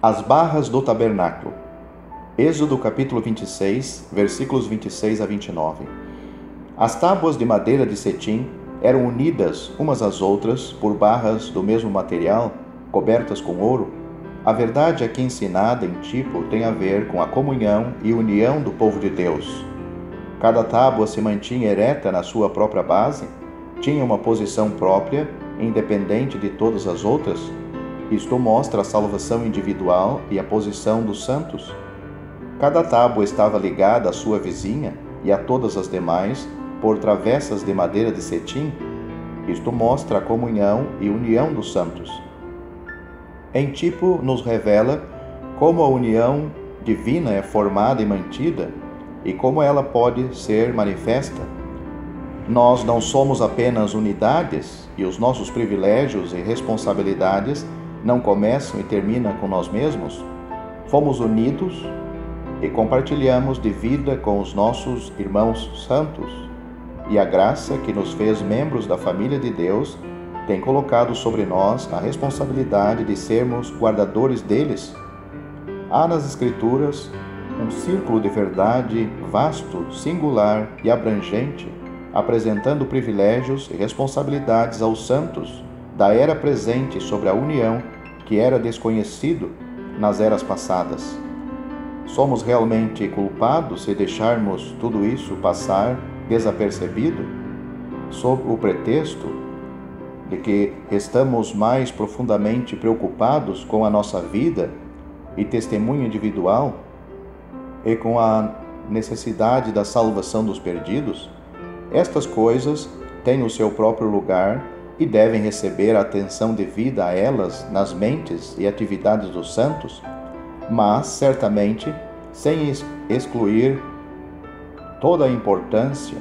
As barras do tabernáculo. Êxodo capítulo 26, versículos 26 a 29. As tábuas de madeira de cetim eram unidas umas às outras por barras do mesmo material, cobertas com ouro. A verdade aqui ensinada em tipo tem a ver com a comunhão e união do povo de Deus. Cada tábua se mantinha ereta na sua própria base, tinha uma posição própria, independente de todas as outras. Isto mostra a salvação individual e a posição dos santos. Cada tábua estava ligada à sua vizinha e a todas as demais por travessas de madeira de cetim. Isto mostra a comunhão e união dos santos. Em tipo, nos revela como a união divina é formada e mantida e como ela pode ser manifesta. Nós não somos apenas unidades e os nossos privilégios e responsabilidades não começam e terminam com nós mesmos. Fomos unidos e compartilhamos de vida com os nossos irmãos santos. E a graça que nos fez membros da família de Deus tem colocado sobre nós a responsabilidade de sermos guardadores deles. Há nas Escrituras um círculo de verdade vasto, singular e abrangente, apresentando privilégios e responsabilidades aos santos da era presente sobre a união que era desconhecido nas eras passadas. Somos realmente culpados se deixarmos tudo isso passar desapercebido, sob o pretexto de que estamos mais profundamente preocupados com a nossa vida e testemunho individual e com a necessidade da salvação dos perdidos? Estas coisas têm o seu próprio lugar e devem receber a atenção devida a elas nas mentes e atividades dos santos, mas, certamente, sem excluir toda a importância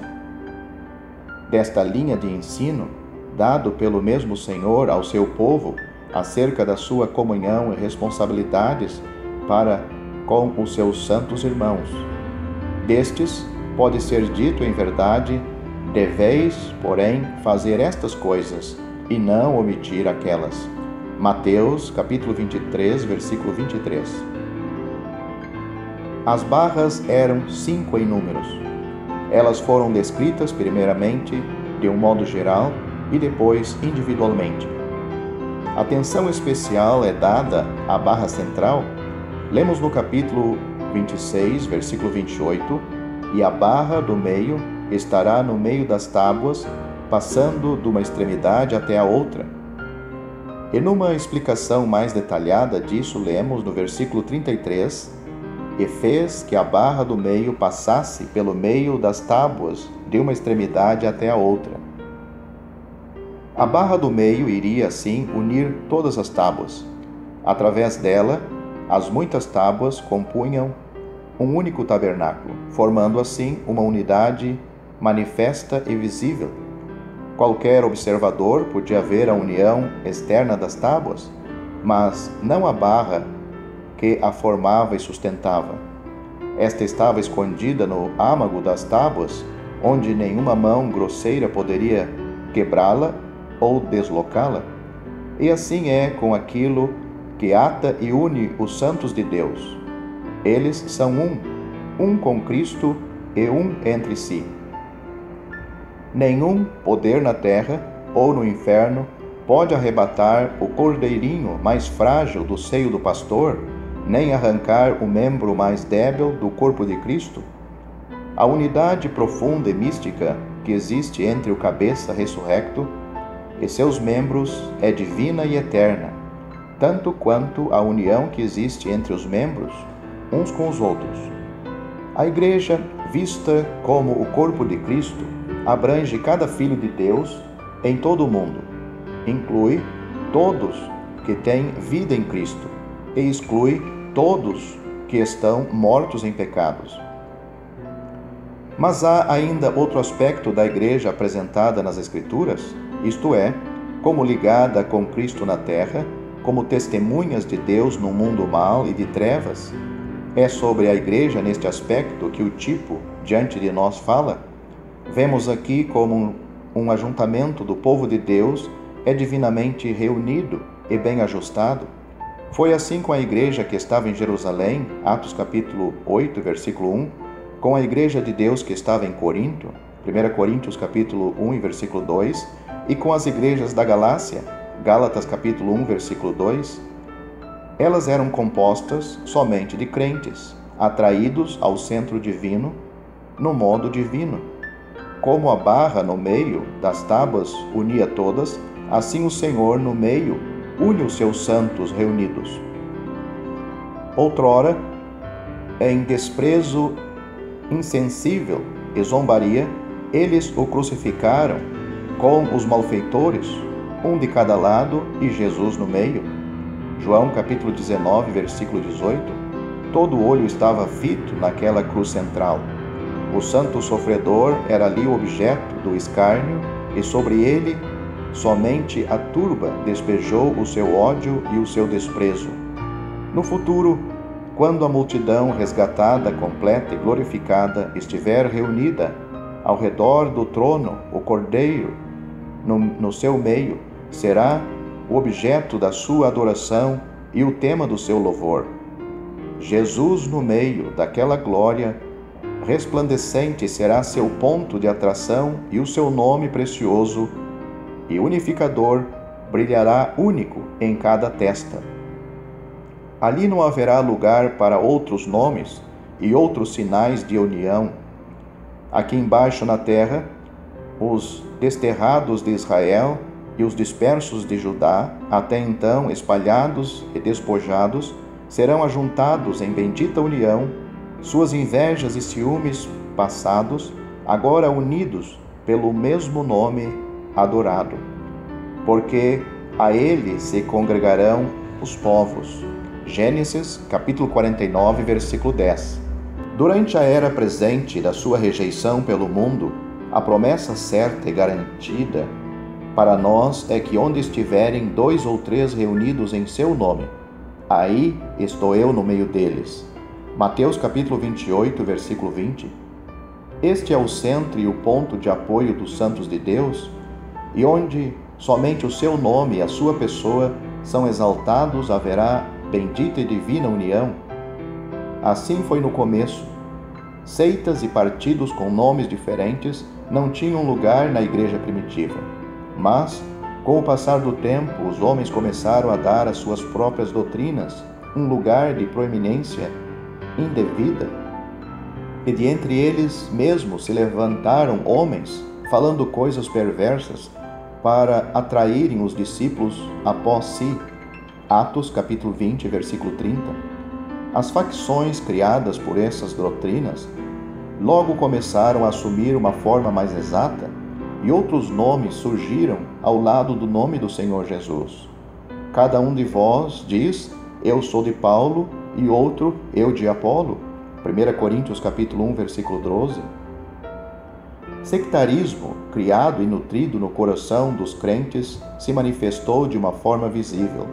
desta linha de ensino dado pelo mesmo Senhor ao seu povo acerca da sua comunhão e responsabilidades para com os seus santos irmãos. Destes, pode ser dito em verdade: deveis, porém, fazer estas coisas, e não omitir aquelas. Mateus, capítulo 23, versículo 23. As barras eram 5 em números. Elas foram descritas primeiramente de um modo geral e depois individualmente. Atenção especial é dada à barra central. Lemos no capítulo 26, versículo 28, e a barra do meio estará no meio das tábuas, passando de uma extremidade até a outra. E numa explicação mais detalhada disso, lemos no versículo 33, e fez que a barra do meio passasse pelo meio das tábuas, de uma extremidade até a outra. A barra do meio iria, assim, unir todas as tábuas. Através dela, as muitas tábuas compunham um único tabernáculo, formando, assim, uma unidade manifesta e visível. Qualquer observador podia ver a união externa das tábuas, mas não a barra que a formava e sustentava. Esta estava escondida no âmago das tábuas, onde nenhuma mão grosseira poderia quebrá-la ou deslocá-la. E assim é com aquilo que ata e une os santos de Deus. Eles são um com Cristo e um entre si. Nenhum poder na terra ou no inferno pode arrebatar o cordeirinho mais frágil do seio do pastor, nem arrancar o membro mais débil do corpo de Cristo. A unidade profunda e mística que existe entre o cabeça ressurrecto e seus membros é divina e eterna, tanto quanto a união que existe entre os membros uns com os outros. A Igreja, vista como o corpo de Cristo, abrange cada filho de Deus em todo o mundo, inclui todos que têm vida em Cristo e exclui todos que estão mortos em pecados. Mas há ainda outro aspecto da Igreja apresentada nas Escrituras, isto é, como ligada com Cristo na terra, como testemunhas de Deus no mundo mau e de trevas. É sobre a Igreja neste aspecto que o tipo diante de nós fala. Vemos aqui como um ajuntamento do povo de Deus é divinamente reunido e bem ajustado. Foi assim com a igreja que estava em Jerusalém, Atos capítulo 8, versículo 1, com a igreja de Deus que estava em Corinto, 1 Coríntios capítulo 1 e versículo 2, e com as igrejas da Galácia, Gálatas capítulo 1, versículo 2. Elas eram compostas somente de crentes, atraídos ao centro divino, no modo divino. Como a barra no meio das tábuas unia todas, assim o Senhor no meio une os seus santos reunidos. Outrora, em desprezo insensível e zombaria, eles o crucificaram com os malfeitores, um de cada lado e Jesus no meio. João capítulo 19, versículo 18. Todo olho estava fito naquela cruz central. O santo sofredor era ali o objeto do escárnio e sobre ele somente a turba despejou o seu ódio e o seu desprezo. No futuro, quando a multidão resgatada, completa e glorificada estiver reunida ao redor do trono, o Cordeiro, no seu meio, será o objeto da sua adoração e o tema do seu louvor. Jesus no meio daquela glória resplandecente será seu ponto de atração e o seu nome precioso e unificador brilhará único em cada testa. Ali não haverá lugar para outros nomes e outros sinais de união. Aqui embaixo na terra, os desterrados de Israel e os dispersos de Judá, até então espalhados e despojados, serão ajuntados em bendita união, suas invejas e ciúmes passados, agora unidos pelo mesmo nome adorado, porque a ele se congregarão os povos. Gênesis capítulo 49, versículo 10. Durante a era presente da sua rejeição pelo mundo, a promessa certa e garantida para nós é que onde estiverem 2 ou 3 reunidos em seu nome, aí estou eu no meio deles. Mateus capítulo 28, versículo 20. Este é o centro e o ponto de apoio dos santos de Deus, e onde somente o seu nome e a sua pessoa são exaltados, haverá bendita e divina união. Assim foi no começo. Seitas e partidos com nomes diferentes não tinham lugar na igreja primitiva. Mas, com o passar do tempo, os homens começaram a dar às suas próprias doutrinas um lugar de proeminência indevida, e de entre eles mesmos se levantaram homens falando coisas perversas para atraírem os discípulos após si. Atos capítulo 20, versículo 30. As facções criadas por essas doutrinas logo começaram a assumir uma forma mais exata, e outros nomes surgiram ao lado do nome do Senhor Jesus. Cada um de vós diz, eu sou de Paulo, e outro, eu de Apolo. 1 Coríntios capítulo 1, versículo 12. Sectarismo, criado e nutrido no coração dos crentes, se manifestou de uma forma visível.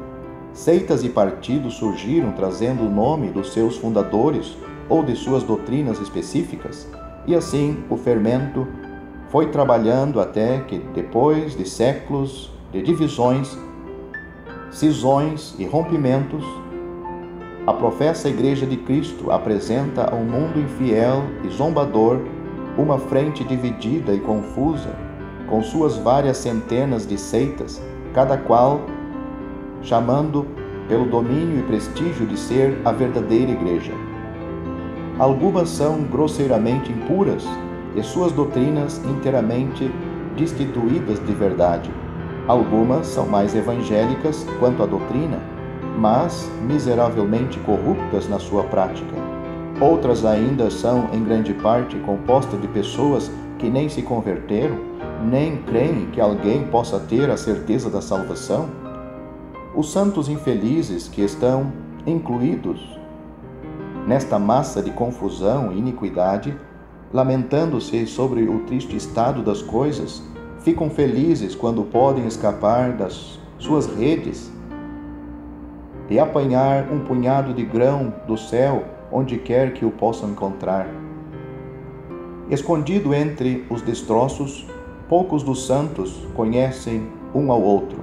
Seitas e partidos surgiram trazendo o nome dos seus fundadores ou de suas doutrinas específicas, e assim o fermento foi trabalhando até que, depois de séculos de divisões, cisões e rompimentos, a professa Igreja de Cristo apresenta ao mundo infiel e zombador uma frente dividida e confusa, com suas várias centenas de seitas, cada qual chamando pelo domínio e prestígio de ser a verdadeira igreja. Algumas são grosseiramente impuras e suas doutrinas inteiramente destituídas de verdade. Algumas são mais evangélicas quanto à doutrina, mas miseravelmente corruptas na sua prática. Outras ainda são, em grande parte, compostas de pessoas que nem se converteram, nem creem que alguém possa ter a certeza da salvação. Os santos infelizes que estão incluídos nesta massa de confusão e iniquidade, lamentando-se sobre o triste estado das coisas, ficam felizes quando podem escapar das suas redes e apanhar um punhado de grão do céu onde quer que o possam encontrar. Escondido entre os destroços, poucos dos santos conhecem um ao outro.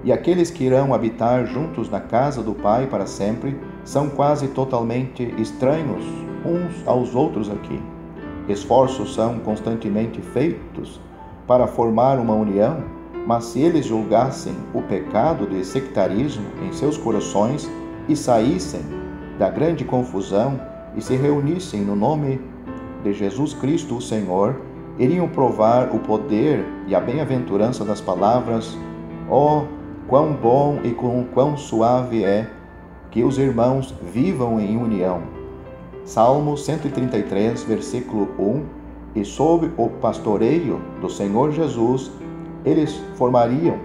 e aqueles que irão habitar juntos na casa do Pai para sempre são quase totalmente estranhos uns aos outros aqui. Esforços são constantemente feitos para formar uma união, mas se eles julgassem o pecado de sectarismo em seus corações e saíssem da grande confusão e se reunissem no nome de Jesus Cristo, o Senhor, iriam provar o poder e a bem-aventurança das palavras: "Oh, quão bom e quão suave é que os irmãos vivam em união." Salmo 133, versículo 1. E sob o pastoreio do Senhor Jesus, eles formariam,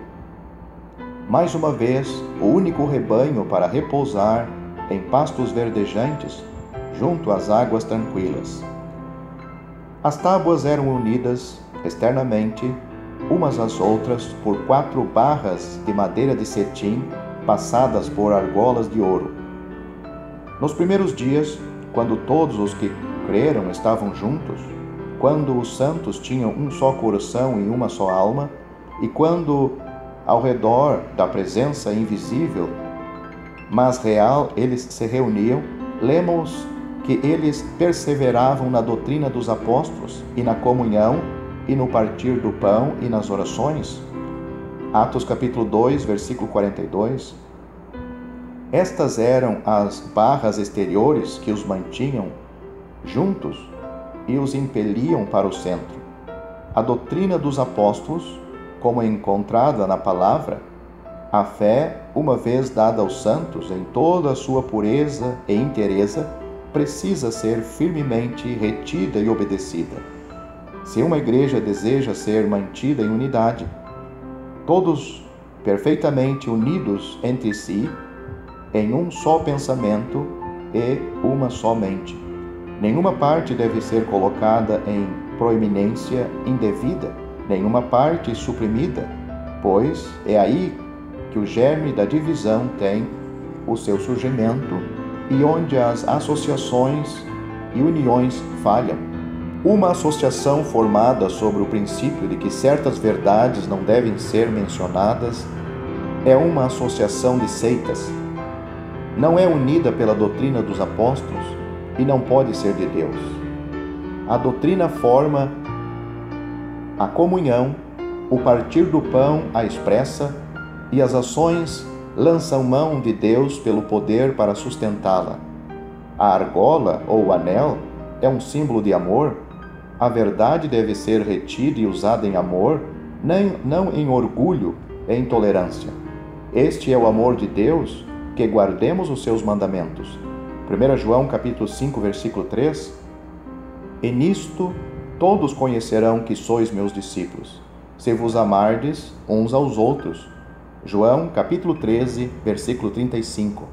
mais uma vez, o único rebanho para repousar em pastos verdejantes, junto às águas tranquilas. As tábuas eram unidas externamente umas às outras por 4 barras de madeira de cetim passadas por argolas de ouro. Nos primeiros dias, quando todos os que creram estavam juntos, quando os santos tinham um só coração e uma só alma, e quando ao redor da presença invisível, mas real, eles se reuniam, lemos que eles perseveravam na doutrina dos apóstolos e na comunhão e no partir do pão e nas orações. Atos capítulo 2, versículo 42. Estas eram as barras exteriores que os mantinham juntos e os impeliam para o centro. A doutrina dos apóstolos, como encontrada na palavra, a fé, uma vez dada aos santos em toda a sua pureza e inteireza, precisa ser firmemente retida e obedecida. Se uma igreja deseja ser mantida em unidade, todos perfeitamente unidos entre si, em um só pensamento e uma só mente. Nenhuma parte deve ser colocada em proeminência indevida, nenhuma parte suprimida, pois é aí que o germe da divisão tem o seu surgimento e onde as associações e uniões falham. Uma associação formada sobre o princípio de que certas verdades não devem ser mencionadas é uma associação de seitas. Não é unida pela doutrina dos apóstolos e não pode ser de Deus. A doutrina forma a comunhão, o partir do pão a expressa e as ações lançam mão de Deus pelo poder para sustentá-la. A argola ou anel é um símbolo de amor. A verdade deve ser retida e usada em amor, não em orgulho e intolerância. Este é o amor de Deus, que guardemos os seus mandamentos. 1 João capítulo 5, versículo 3. E nisto todos conhecerão que sois meus discípulos, se vos amardes uns aos outros. João capítulo 13, versículo 35.